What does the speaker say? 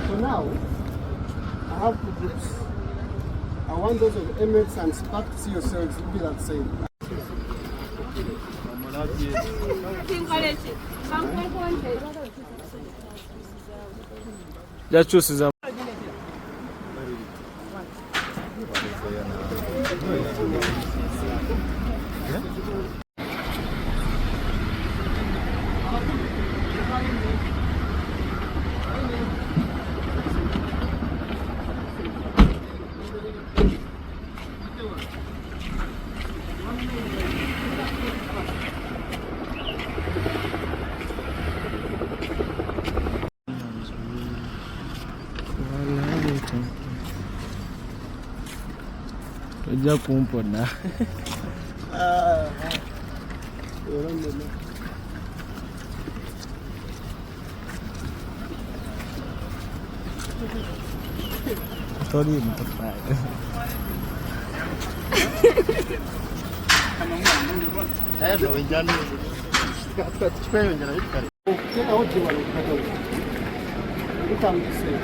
So now, I have two groups. I want those of MX and Spark to see yourselves be that same. Just choose them. Ujja kumpona. Sorry, mutafai. Hello, Jan. Tena wote wanakata. Nikamsema.